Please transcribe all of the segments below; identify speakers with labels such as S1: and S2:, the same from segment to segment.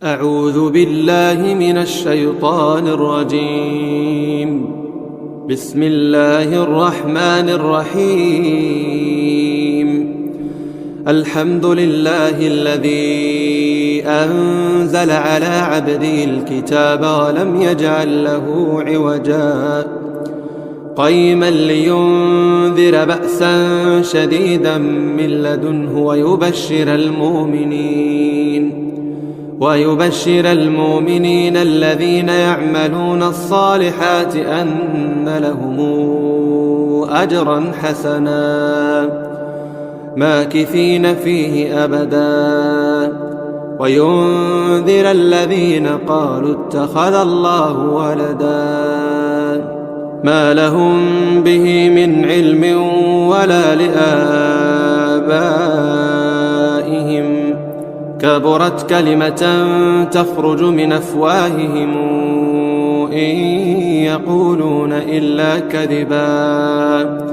S1: أعوذ بالله من الشيطان الرجيم. بسم الله الرحمن الرحيم. الحمد لله الذي أنزل على عبده الكتاب ولم يجعل له عوجا قيما لينذر بأسا شديدا من لدنه ويبشر المؤمنين الذين يعملون الصالحات أن لهم أجرا حسنا ماكثين فيه أبدا وينذر الذين قالوا اتخذ الله ولدا ما لهم به من علم ولا لآبائهم كبرت كلمة تخرج من أفواههم إن يقولون إلا كذبا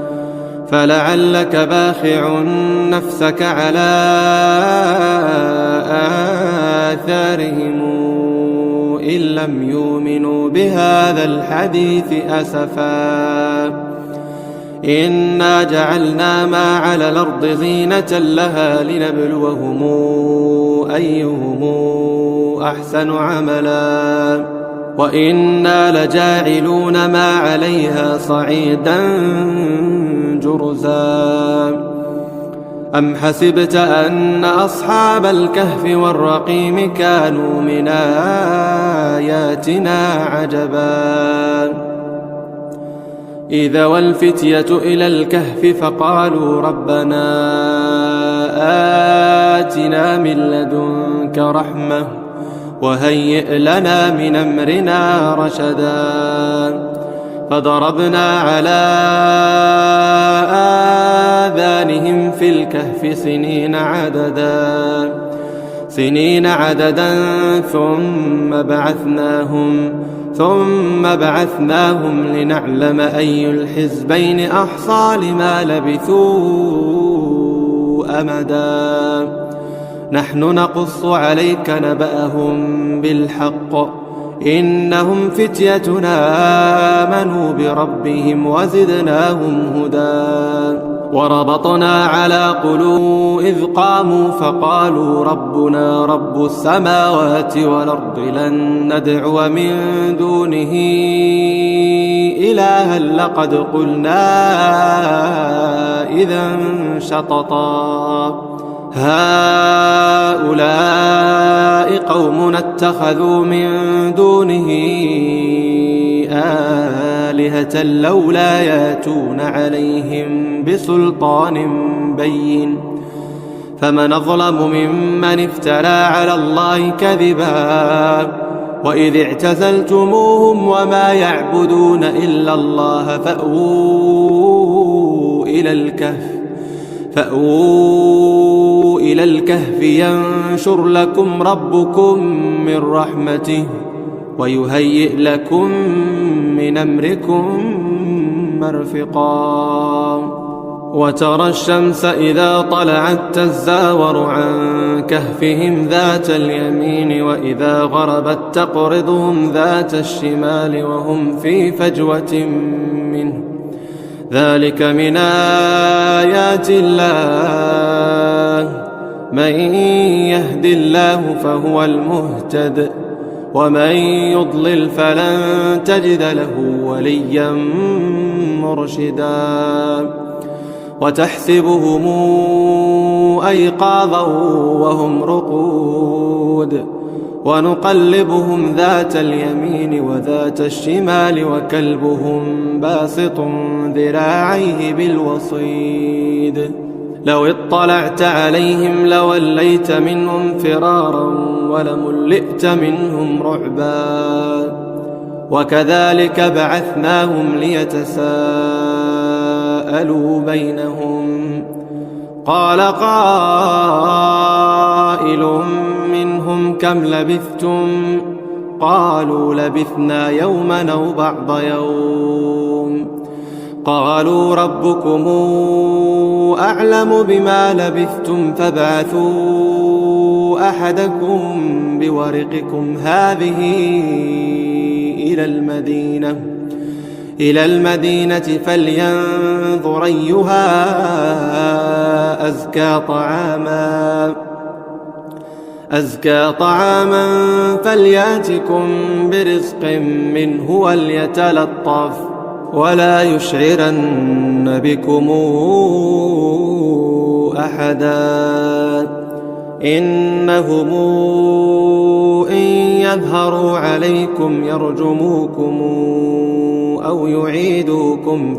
S1: فلعلك باخع نفسك على آثارهم إن لم يؤمنوا بهذا الحديث أسفا إنا جعلنا ما على الأرض زينة لها لنبلوهم أيهم أحسن عملا وإنا لجاعلون ما عليها صعيدا جرزا أم حسبت أن أصحاب الكهف والرقيم كانوا من آياتنا عجبا إذا والفتية إلى الكهف فقالوا ربنا آتنا من لدنك رحمة وهيئ لنا من أمرنا رشدا فضربنا على آذانهم في الكهف سنين عددا ثم بعثناهم لنعلم أي الحزبين أحصى لما لبثوا أمدا نحن نقص عليك نبأهم بالحق إنهم فتيتنا آمنوا بربهم وزدناهم هدى وربطنا على قلوب إذ قاموا فقالوا ربنا رب السماوات والأرض لن ندعو من دونه إلها لقد قلنا إذا شططا هؤلاء قوم اتخذوا من دونه آلهة لولا يأتون عليهم بسلطان بين فمن أظلم ممن افترى على الله كذبا وإذ اعتزلتموهم وما يعبدون إلا الله فأووا إلى الكهف ينشر لكم ربكم من رحمته ويهيئ لكم من أمركم مرفقا وترى الشمس إذا طلعت تزاور عن كهفهم ذات اليمين وإذا غربت تقرضهم ذات الشمال وهم في فجوة منه ذلك من آيات الله من يهد الله فهو المهتد ومن يضلل فلن تجد له وليا مرشدا وتحسبهم أيقاظا وهم رقود ونقلبهم ذات اليمين وذات الشمال وكلبهم باسط ذراعيه بالوصيد لو اطلعت عليهم لوليت منهم فرارا ولملئت منهم رعبا وكذلك بعثناهم ليتساءلوا بينهم قال قائل منهم كم لبثتم قالوا لبثنا يوما أو بعض يوم قالوا ربكم أعلم بما لبثتم فابعثوا أحدكم بورقكم هذه إلى المدينة فلينظر أيها أزكى طعاما فلياتكم برزق منه وليتلطف ولا يشعرن بكم أحدا إنهم إن يظهروا عليكم يرجموكم أو يعيدوكم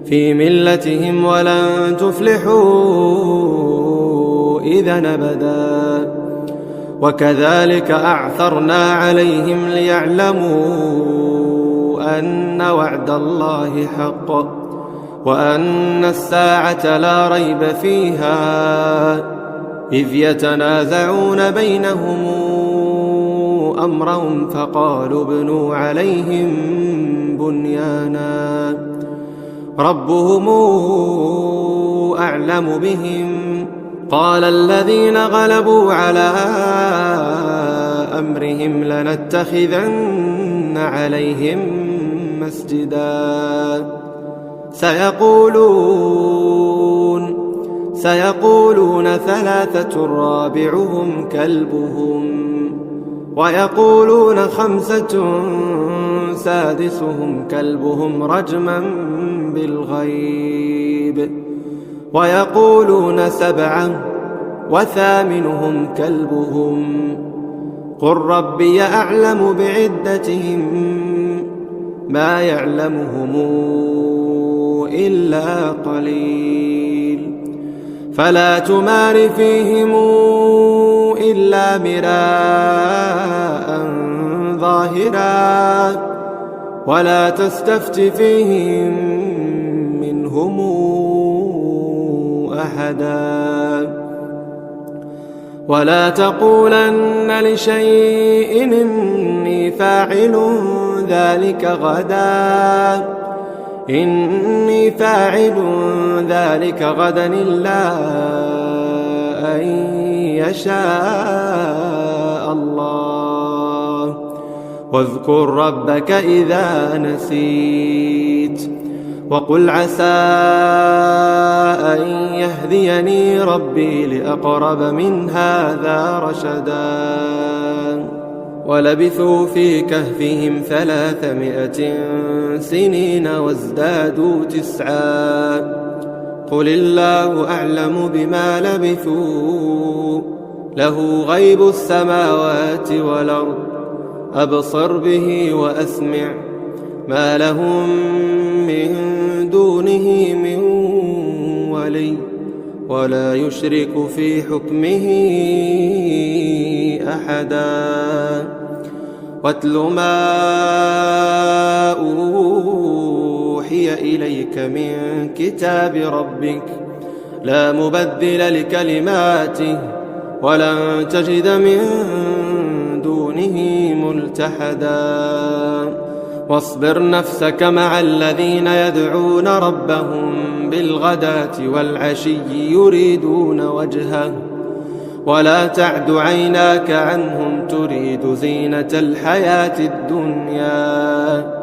S1: في ملتهم ولن تفلحوا إذا أبدا وكذلك أعثرنا عليهم ليعلموا أن وعد الله حق وأن الساعة لا ريب فيها إذ يتنازعون بينهم أمرهم فقالوا ابنوا عليهم بنيانا ربهم أعلم بهم قال الذين غلبوا على أمرهم لنتخذن عليهم مسجدا سيقولون ثلاثة رابعهم كلبهم ويقولون 5 سادسهم كلبهم رجما بالغيب ويقولون 7 وثامنهم كلبهم قل ربي أعلم بعدتهم ما يعلمهم إلا قليل فلا تمار فيهم إلا مراء ظاهرا ولا تستفت فيهم منهم أحدا ولا تقولن لشيء إني فاعل ذلك غدا إلا أن يشاء الله واذكر ربك إذا نسيت وقل عسى أن يهديني ربي لأقرب من هذا رشدا ولبثوا في كهفهم 300 سنين وازدادوا 9 قل الله أعلم بما لبثوا له غيب السماوات والأرض أبصر به وأسمع ما لهم من دونه من ولي ولا يشرك في حكمه أحدا واتل ما أوحي إليك من كتاب ربك لا مبدل لكلماته ولن تجد من دونه ملتحدا واصبر نفسك مع الذين يدعون ربهم بالغداة والعشي يريدون وجهه ولا تعد عيناك عنهم تريد زينة الحياة الدنيا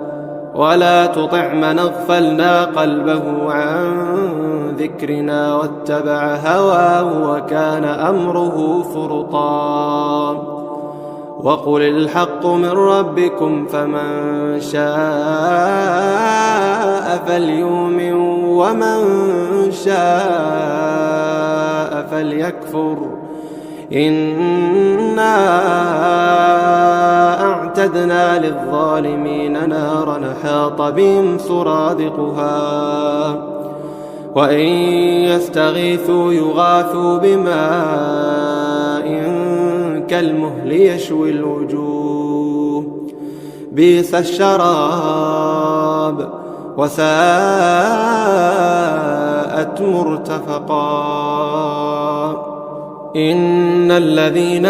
S1: ولا تطع من أغفلنا قلبه عن ذكرنا واتبع هواه وكان أمره فرطا وقل الحق من ربكم فمن شاء فليؤمن ومن شاء فليكفر إنا أعتدنا للظالمين نارا حاط بهم سرادقها وإن يستغيثوا يغاثوا بماء كالمهل يشوي الوجوه بئس الشراب وساءت مرتفقا إن الذين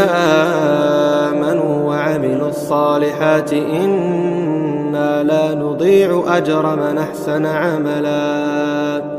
S1: آمنوا وعملوا الصالحات إنا لا نضيع أجر من أحسن عملا